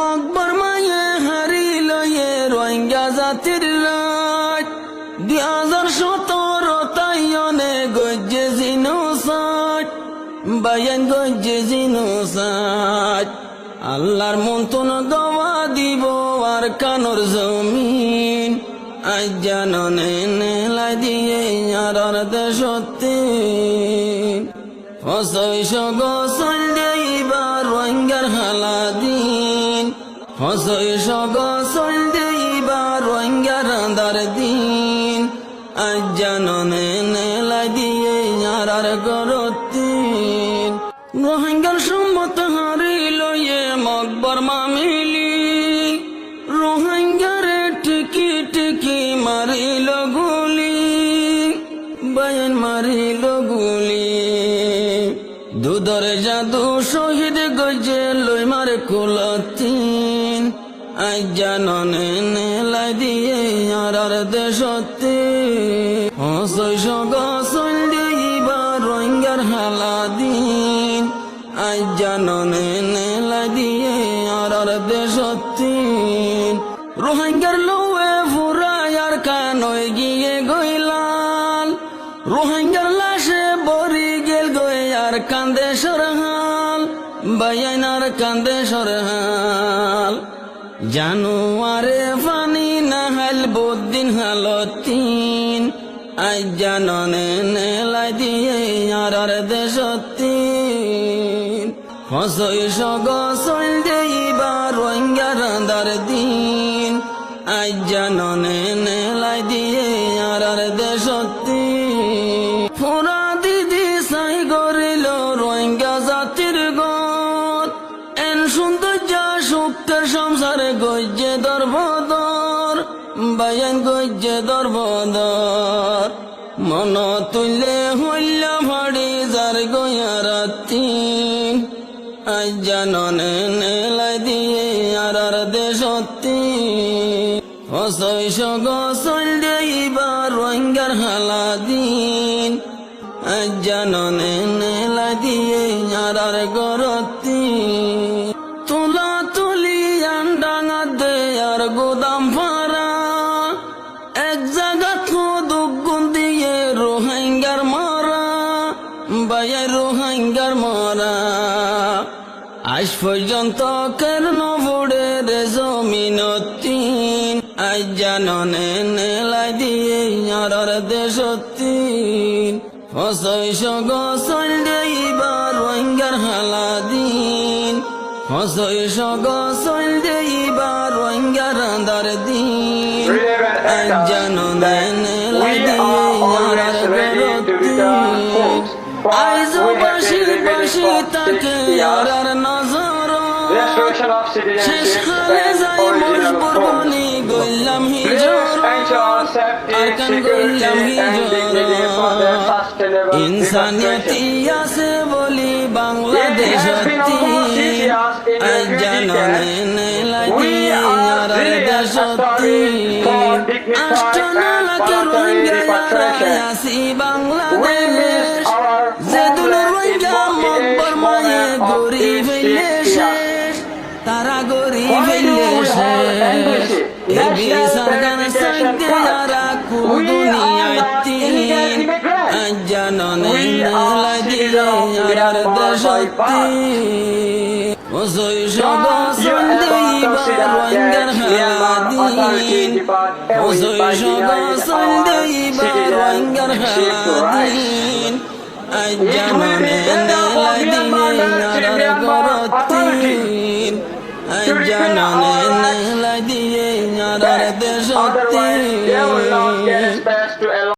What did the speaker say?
মকবর মায়ে হারিল রোহিঙ্গা জাতির রাত 2017 তাইয়নে গজ্জে জিনোসাইড বায়ান গজ্জে জিনোসাইড আল্লাহর মন্তন দওয়া দিব আর কানর জমিন আজ জাননে নেলা দিয়ে আর দেশতে হসইশ গসল দেইবার রোহিঙ্গার হালাদিন হসইশ গসল দেইবার রোহিঙ্গার আন্দার দিন আজ জাননে নেলা দিয়ে আর গরতিন রোহিঙ্গার সম্মত হারিল মকবর মামিলি রোহিঙ্গারে টিকি টিকি মারিল গুলি বায়ান মারিল গুলি দুধর জাদু শহীদ গজে লই মারে কুলতিন আজ জাননে নেলা দিয়ে আর দেশতে হসইশ গসল দেইবার রোহিঙ্গার হালাদিন আজ জাননে নেলা দিয়ে আর দেশতে রোহিঙ্গার লোয়ে ফুরায় আর কানয় গিয়ে গইলাল রোহিঙ্গার লাশে বরি গেল গয়ে আর কান্দে সরহাল বায়ান আর কান্দে সরহাল জানুয়ারে পানি নাহাল বদিন হালতিন আজ জাননে নেলা দিয়ে আর দেশতিন হসইশ গসল দেইবার রোহিঙ্গার আন্দার দিন আজ জাননে নেলা দিয়ে আর দেশতিন ফোরা দিদি সাই গরিল রোহিঙ্গা জাতির গত এন সৌন্দর্য সুখের সংসারে গজ্জে দরবদর বায়ান গজ্জে দরবদর মন তুললে হইল ভাড়ি যার গয়ারাতিন আজ জাননে নেলা দিয়ে আর দেশতিন হসইশ গসল দেইবার রোহিঙ্গার হালাদিন আজ জাননে নেলা দিয়ে আর গরতিন তুলা তুলি আন্ডাঙা দে আর গোদাম ভাড়া এক জায়গা দুগুণ দিয়ে রোহিঙ্গার মারা বায়া রোহিঙ্গার মারা আজ পর্যন্ত কেন বুড়ে রে জমিনতিন আজ জাননে নেলা দিয়ে আর দেশতিন হসইশ গসল দেইবার রোহিঙ্গার হালাদিন হসইশ গসল দেইবার রোহিঙ্গার আন্দার দিন আজ জাননে নেলা দিয়ে আর গরতিন আইজ বাসি বাসি তাকে আর নজর শেষ হালে যাই মজবুর বনি গইলাম হিজর আর কান গইলাম হিজর ইনসানিয়তি আছে বলি বাংলাদেশতি আজ জাননে নেলা দিয়ে আর দেশতি আষ্টনালাকে রোহিঙ্গা আসি বাংলাদেশ যেদুল রোহিঙ্গা মকবর মায়ে গরি ফেলে শেষ তারা গরি ফেলে শেষ এবি সরকার সাইতে যারা কুল দুনিয়াতিন আজ জাননে নেলা দিয়ে আর দেশতিন হসইশ গসল দেইবার রোহিঙ্গার হালাদিন হসইশ গসল দেইবার রোহিঙ্গার হালাদিন আজ জাননে নেলা দিয়ে আর গরতিন আজ জাননে নেলা দিয়ে